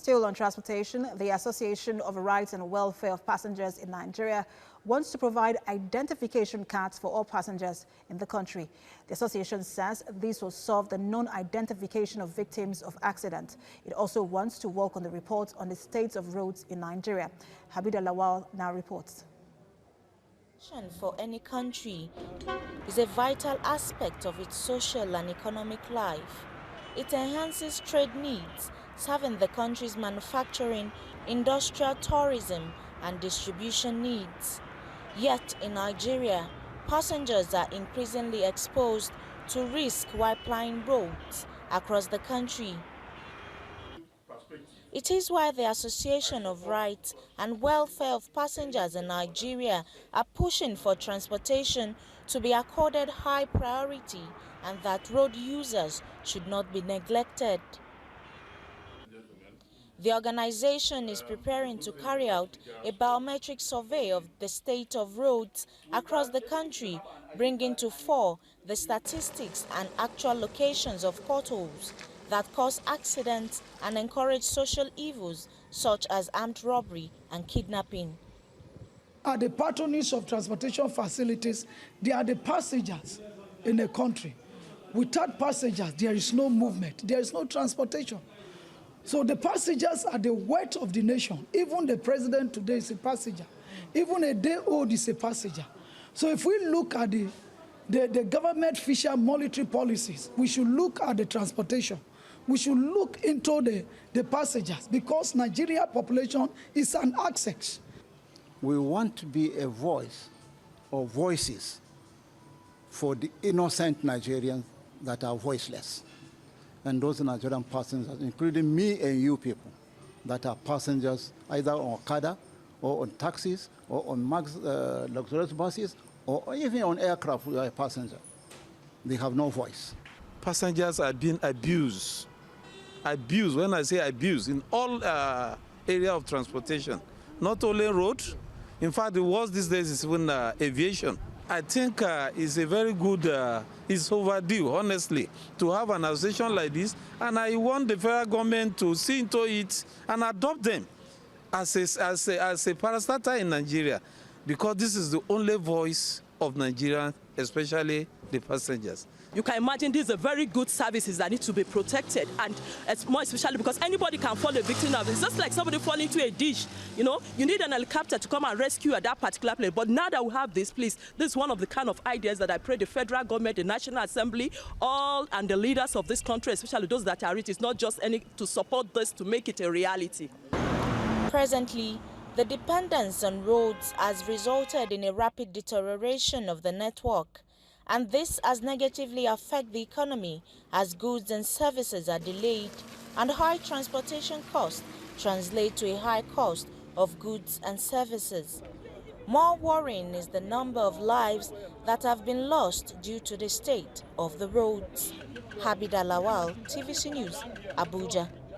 Still on transportation, the Association of Rights and Welfare of Passengers in Nigeria wants to provide identification cards for all passengers in the country. The association says this will solve the non-identification of victims of accidents. It also wants to work on the report on the state of roads in Nigeria. Habida Lawal now reports. For any country is a vital aspect of its social and economic life. It enhances trade needs, serving the country's manufacturing, industrial, tourism, and distribution needs. Yet in Nigeria, passengers are increasingly exposed to risk while plying roads across the country. It is why the Association of Rights and Welfare of Passengers in Nigeria are pushing for transportation to be accorded high priority and that road users should not be neglected. The organization is preparing to carry out a biometric survey of the state of roads across the country, bringing to fore the statistics and actual locations of potholes that cause accidents and encourage social evils such as armed robbery and kidnapping. Are the patrons of transportation facilities, they are the passengers in a country. Without passengers, there is no movement, there is no transportation. So the passengers are the weight of the nation. Even the president today is a passenger. Even a day old is a passenger. So if we look at the government fiscal monetary policies, we should look at the transportation. We should look into the passengers because Nigeria population is an access. We want to be a voice or voices for the innocent Nigerians that are voiceless. And those Nigerian passengers, including me and you people, that are passengers either on Okada or on taxis or on luxurious buses or even on aircraft we are a passenger. They have no voice. Passengers are being abused. Abused, when I say abused, in all area of transportation, not only road. In fact, the worst these days is even aviation. I think it's a very good, it's overdue, honestly, to have an association like this. And I want the federal government to see into it and adopt them as a parastatal in Nigeria, because this is the only voice of Nigeria, especially the passengers. You can imagine these are very good services that need to be protected, and it's more especially because anybody can fall a victim of it. It's just like somebody falling into a ditch. You know, you need an helicopter to come and rescue at that particular place. But now that we have this, please, this is one of the kind of ideas that I pray the federal government, the National Assembly, all and the leaders of this country, especially those that are it, is not just any to support this to make it a reality. Presently, the dependence on roads has resulted in a rapid deterioration of the network, and this has negatively affected the economy as goods and services are delayed and high transportation costs translate to a high cost of goods and services. More worrying is the number of lives that have been lost due to the state of the roads. Habida Lawal, TVC News, Abuja.